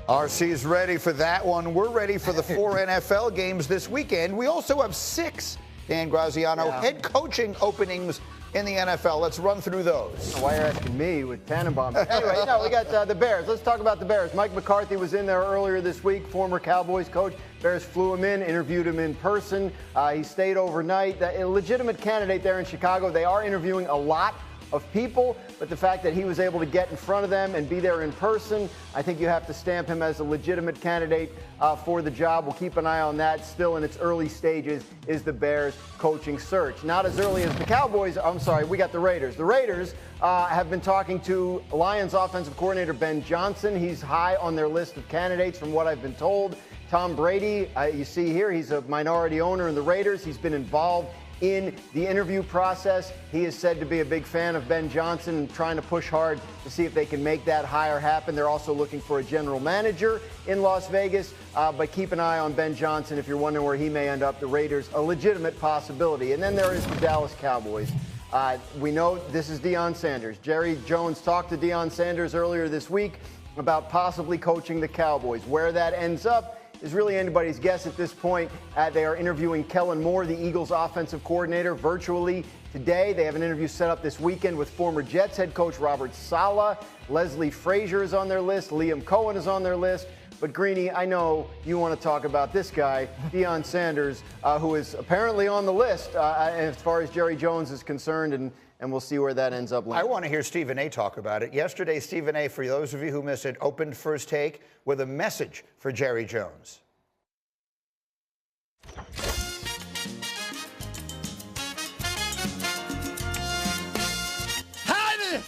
RC's ready for that one. We're ready for the 4 NFL games this weekend. We also have 6, Dan Graziano, head coaching openings in the NFL. Let's run through those. Why are you asking me with Tannenbaum? Anyway, we got the Bears. Let's talk about the Bears. Mike McCarthy was in there earlier this week, former Cowboys coach. Bears flew him in, interviewed him in person. He stayed overnight. A legitimate candidate there in Chicago. They are interviewing a lot of people, but the fact that he was able to get in front of them and be there in person, I think you have to stamp him as a legitimate candidate for the job. We'll keep an eye on that. Still in its early stages is the Bears coaching search. Not as early as the Cowboys. I'm sorry, we got the Raiders. The Raiders have been talking to Lions offensive coordinator Ben Johnson. He's high on their list of candidates from what I've been told. Tom Brady, you see here, he's a minority owner in the Raiders. He's been involved in the interview process. He is said to be a big fan of Ben Johnson and trying to push hard to see if they can make that hire happen. They're also looking for a general manager in Las Vegas, but keep an eye on Ben Johnson if you're wondering where he may end up. The Raiders, a legitimate possibility. And then there is the Dallas Cowboys. We know this is Deion Sanders. Jerry Jones talked to Deion Sanders earlier this week about possibly coaching the Cowboys. Where that ends up is really anybody's guess at this point. They are interviewing Kellen Moore, the Eagles offensive coordinator, virtually today. They have an interview set up this weekend with former Jets head coach Robert Saleh. Leslie Frazier is on their list. Liam Cohen is on their list. But Greeny, I know you want to talk about this guy, Deion Sanders, who is apparently on the list as far as Jerry Jones is concerned, and we'll see where that ends up landing. I want to hear Stephen A. talk about it. Yesterday, Stephen A., for those of you who missed it, opened First Take with a message for Jerry Jones. Howdy!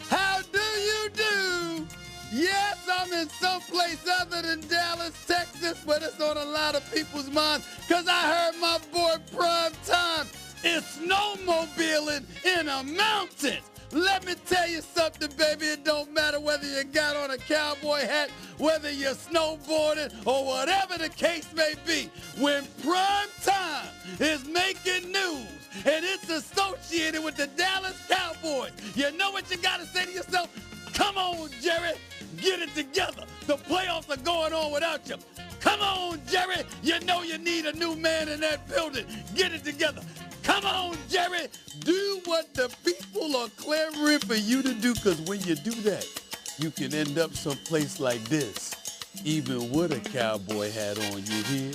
How do you do? Yes, I'm in someplace other than Dallas, Texas, but it's on a lot of people's minds because I heard my boy Prime Time is snowmobiling in the mountains. Let me tell you something, baby. It don't matter whether you got on a cowboy hat, whether you're snowboarding, or whatever the case may be. When Prime Time is making news and it's associated with the Dallas Cowboys, you know what you got to say to yourself? Come on, Jerry, get it together. The playoffs are going on without you. Come on, Jerry, you know you need a new man in that building. Get it together. Come on, Jerry, do what the people are clamoring for you to do, because when you do that, you can end up someplace like this, even with a cowboy hat on, you hear?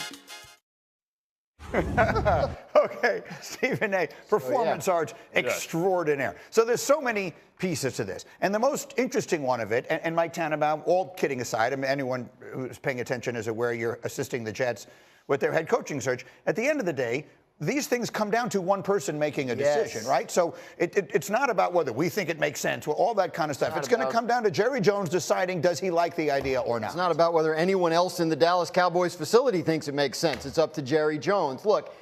Okay, Stephen A., performance arts extraordinaire. So there's so many pieces to this. And the most interesting one of it, and Mike Tannenbaum, all kidding aside, I mean, anyone who's paying attention is aware you're assisting the Jets with their head coaching search. At the end of the day, these things come down to one person making a decision, right? So it's not about whether we think it makes sense, all that kind of stuff. It's going to come down to Jerry Jones deciding, does he like the idea or not? It's not about whether anyone else in the Dallas Cowboys facility thinks it makes sense. It's up to Jerry Jones. Look,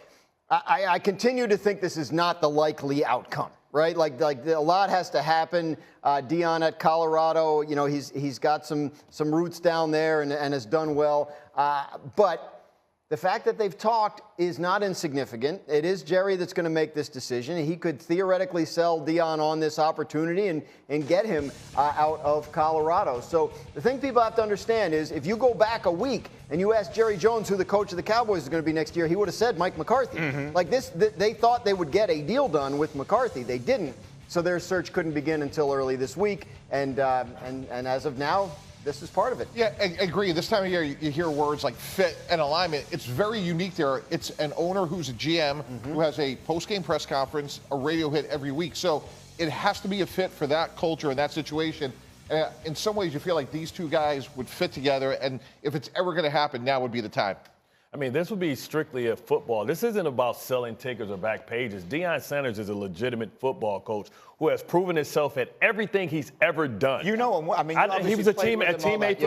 I continue to think this is not the likely outcome, right? Like a lot has to happen. Deion at Colorado, you know, he's got some roots down there and has done well. But the fact that they've talked is not insignificant. It is Jerry that's going to make this decision. He could theoretically sell Deion on this opportunity and get him out of Colorado. So the thing people have to understand is if you go back a week and you ask Jerry Jones who the coach of the Cowboys is going to be next year, he would have said Mike McCarthy. Like this, they thought they would get a deal done with McCarthy. They didn't. So their search couldn't begin until early this week. And as of now, this is part of it. Yeah, I agree. This time of year, you hear words like fit and alignment. It's very unique there. It's an owner who's a GM who has a post-game press conference, a radio hit every week. So it has to be a fit for that culture and that situation. In some ways, you feel like these two guys would fit together. And if it's ever going to happen, now would be the time. I mean, this would be strictly a football. This isn't about selling tickets or back pages. Deion Sanders is a legitimate football coach who has proven himself at everything he's ever done. You know him. I mean, he was a teammate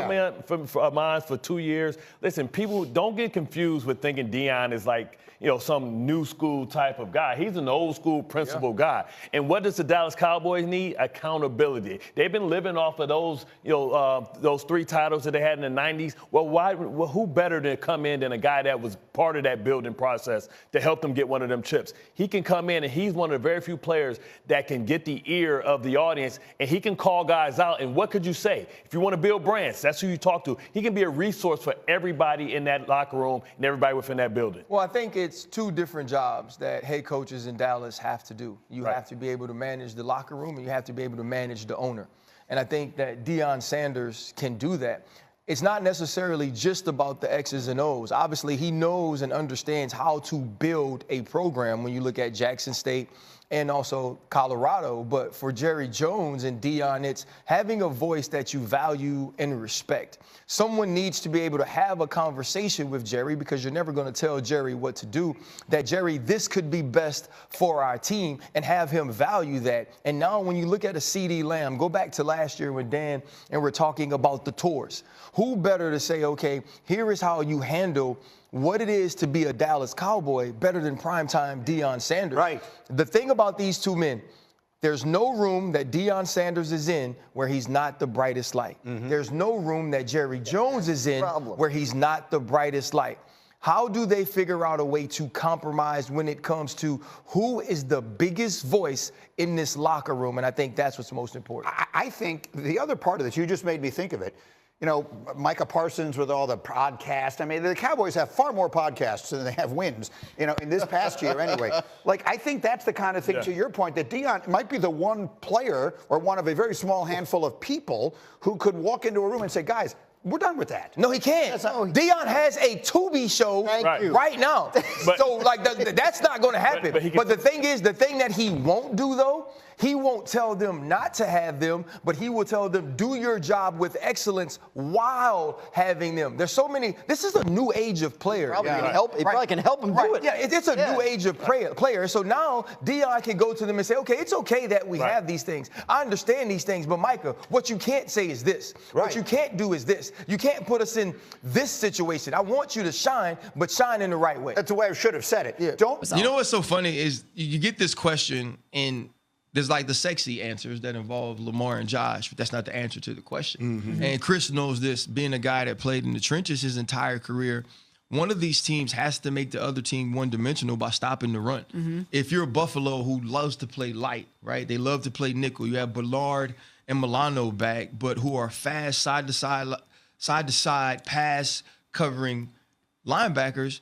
of mine for 2 years. Listen, people don't get confused with thinking Deion is like, you know, some new school type of guy. He's an old school principal guy. And what does the Dallas Cowboys need? Accountability. They've been living off of those, you know, those 3 titles that they had in the 90s. Well, who better to come in than a guy that was part of that building process to help them get one of them chips? He can come in, and he's one of the very few players that can get get the ear of the audience, and he can call guys out. And what could you say? If you want to build brands, that's who you talk to. He can be a resource for everybody in that locker room and everybody within that building. Well, I think it's two different jobs that head coaches in Dallas have to do. You have to be able to manage the locker room, and you have to be able to manage the owner. And I think that Deion Sanders can do that. It's not necessarily just about the X's and O's. Obviously, he knows and understands how to build a program when you look at Jackson State and also Colorado. But for Jerry Jones and Deion, it's having a voice that you value and respect. Someone needs to be able to have a conversation with Jerry, because you're never going to tell Jerry what to do, that Jerry, this could be best for our team, and have him value that. And now when you look at a CeeDee Lamb, go back to last year when Dan and we're talking about the tours. Who better to say, okay, here is how you handle what it is to be a Dallas Cowboy better than primetime Deion Sanders. Right. The thing about these two men, there's no room that Deion Sanders is in where he's not the brightest light. There's no room that Jerry Jones is in where he's not the brightest light. How do they figure out a way to compromise when it comes to who is the biggest voice in this locker room? And I think that's what's most important. I think the other part of this, you just made me think of it. You know, Micah Parsons with all the podcasts. I mean, the Cowboys have far more podcasts than they have wins, you know, in this past year anyway. Like, I think that's the kind of thing, to your point, that Deion might be the one player or one of a very small handful of people who could walk into a room and say, guys, we're done with that. No, he can't. Deion has a Tubi show right now. So, like, that's not going to happen. But the thing is, the thing that he won't do, though, he won't tell them not to have them, but he will tell them, do your job with excellence while having them. There's so many. This is a new age of player. Probably can help him do it. Yeah, it's a new age of player. So now Deion can go to them and say, okay, it's okay that we have these things. I understand these things, but Micah, what you can't say is this. What you can't do is this. You can't put us in this situation. I want you to shine, but shine in the right way. That's the way I should have said it. Yeah. You know what's so funny is you get this question, and there's like the sexy answers that involve Lamar and Josh, but that's not the answer to the question. And Chris knows this, being a guy that played in the trenches his entire career. One of these teams has to make the other team one-dimensional by stopping the run. If you're Buffalo, who loves to play light, right? They love to play nickel. You have Ballard and Milano back, but who are fast side-to-side pass covering linebackers.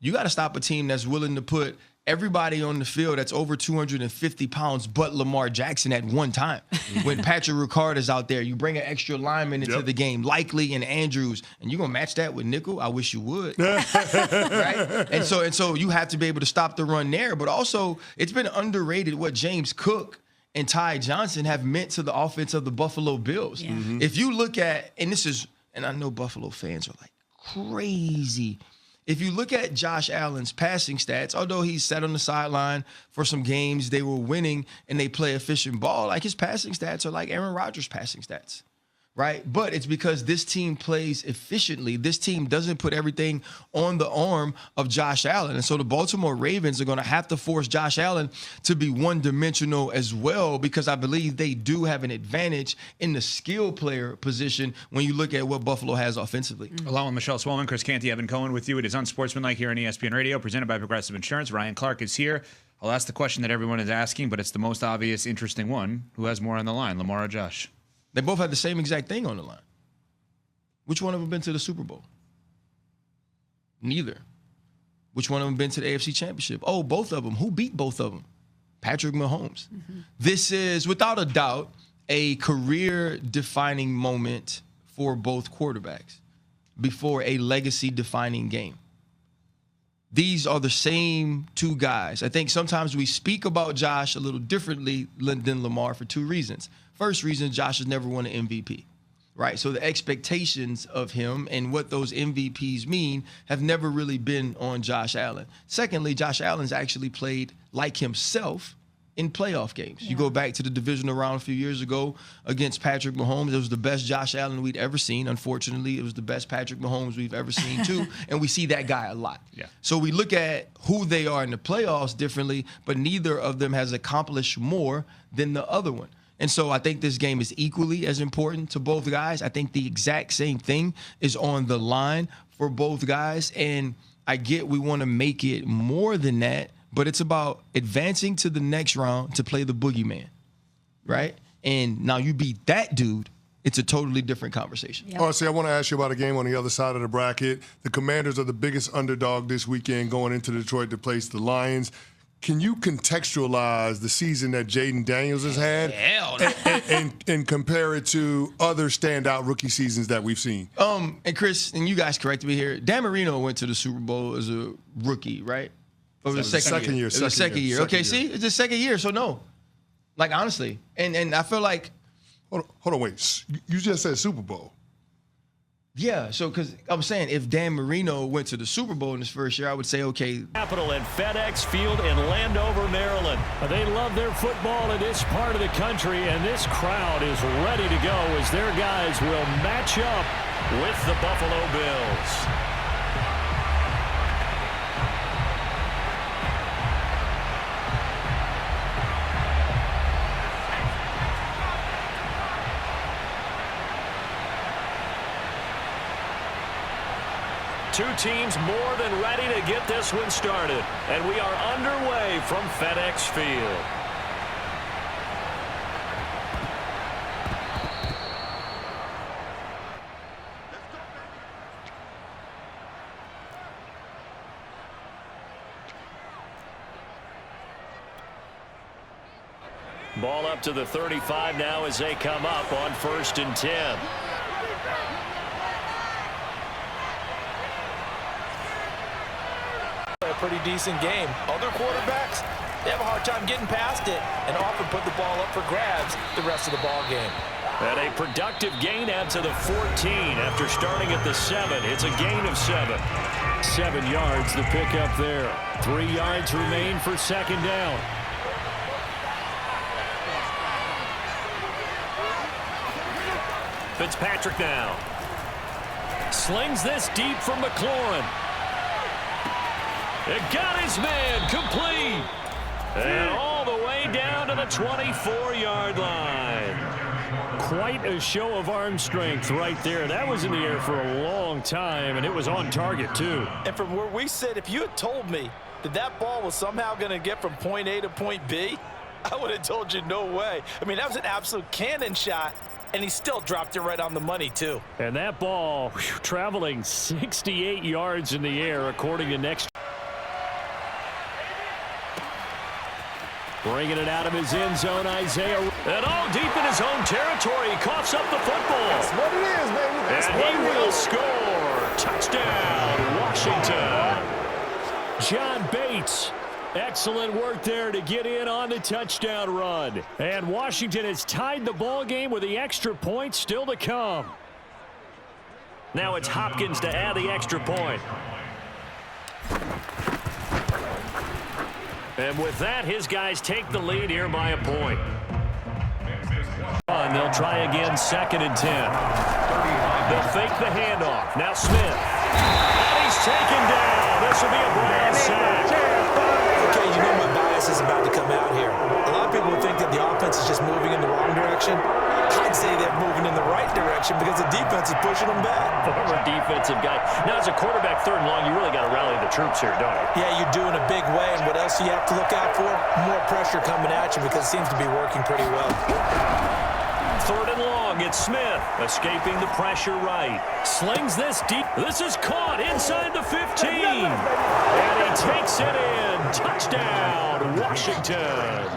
You got to stop a team that's willing to put everybody on the field that's over 250 pounds but Lamar Jackson at one time. When Patrick Ricard is out there, you bring an extra lineman into the game, Likely and Andrews, and you're going to match that with nickel? I wish you would. Right? And so you have to be able to stop the run there. But also, it's been underrated what James Cook and Ty Johnson have meant to the offense of the Buffalo Bills. If you look at, and I know Buffalo fans are like crazy. If you look at Josh Allen's passing stats, although he's sat on the sideline for some games, they were winning and they play efficient ball, like his passing stats are like Aaron Rodgers' passing stats, right? But it's because this team plays efficiently. This team doesn't put everything on the arm of Josh Allen. And so the Baltimore Ravens are going to have to force Josh Allen to be one-dimensional as well, because I believe they do have an advantage in the skill player position when you look at what Buffalo has offensively. Along with Michelle Swolman, Chris Canty, Evan Cohen with you. It is Unsportsmanlike here on ESPN Radio, presented by Progressive Insurance. Ryan Clark is here. I'll ask the question that everyone is asking, but it's the most obvious, interesting one. Who has more on the line, Lamar or Josh? They both had the same exact thing on the line. Which one of them been to the Super Bowl? Neither. Which one of them been to the AFC Championship? Oh, both of them. Who beat both of them? Patrick Mahomes. This is, without a doubt, a career-defining moment for both quarterbacks before a legacy-defining game. These are the same two guys. I think sometimes we speak about Josh a little differently than Lamar for two reasons. First reason, Josh has never won an MVP, right? So the expectations of him and what those MVPs mean have never really been on Josh Allen. Secondly, Josh Allen's actually played like himself in playoff games. You go back to the divisional round a few years ago against Patrick Mahomes. It was the best Josh Allen we'd ever seen. Unfortunately, it was the best Patrick Mahomes we've ever seen too, and we see that guy a lot. So we look at who they are in the playoffs differently, but neither of them has accomplished more than the other one. And so I think this game is equally as important to both guys. I think the exact same thing is on the line for both guys. And I get we want to make it more than that, but it's about advancing to the next round to play the boogeyman. right? And now you beat that dude, it's a totally different conversation. Yep. RC, I want to ask you about a game on the other side of the bracket. The Commanders are the biggest underdog this weekend going into Detroit to place the Lions. Can you contextualize the season that Jaden Daniels has had and compare it to other standout rookie seasons that we've seen? And Chris, and you guys correct me here, Dan Marino went to the Super Bowl as a rookie, right? Or was it second year? It was the second year. Okay, see? It's the second year, so no. Like, honestly. And I feel like... Hold on, wait. You just said Super Bowl. Yeah, so because I'm saying if Dan Marino went to the Super Bowl in his first year, I would say, okay. Capital at FedEx Field in Landover, Maryland. They love their football in this part of the country, and this crowd is ready to go as their guys will match up with the Buffalo Bills. Two teams more than ready to get this one started. And we are underway from FedEx Field. Ball up to the 35 now as they come up on 1st and 10. Pretty decent game. Other quarterbacks, they have a hard time getting past it and often put the ball up for grabs the rest of the ball game. And a productive gain out to the 14 after starting at the 7. It's a gain of 7. 7 yards the pick up there. 3 yards remain for 2nd down. Fitzpatrick now. Slings this deep from McLaurin. It got his man complete. And all the way down to the 24-yard line. Quite a show of arm strength right there. That was in the air for a long time, and it was on target, too. And from where we sit, if you had told me that that ball was somehow going to get from point A to point B, I would have told you no way. I mean, that was an absolute cannon shot, and he still dropped it right on the money, too. And that ball traveling 68 yards in the air, according to next. Bringing it out of his end zone, Isaiah. And all deep in his own territory. He coughs up the football. That's what it is, baby. That's and what he it will is. score. Touchdown, Washington. John Bates. Excellent work there to get in on the touchdown run. And Washington has tied the ball game with the extra point still to come. Now it's Hopkins to add the extra point. And with that, his guys take the lead here by a point. And they'll try again 2nd and 10. They'll fake the handoff. Now Smith. And he's taken down. This will be a Brown sack. Okay, you know my bias is about to come out here. A lot of people think that the offense is just moving in the wrong direction. I'd say they're moving in the right direction because the defense is pushing them back. Former defensive guy. Now, as a quarterback 3rd and long, you really got to rally the troops here, don't you? Yeah, you're doing a big way, and what else do you have to look out for? More pressure coming at you because it seems to be working pretty well. 3rd and long, it's Smith escaping the pressure right. Slings this deep. This is caught inside the 15. And he takes it in. Touchdown, Washington.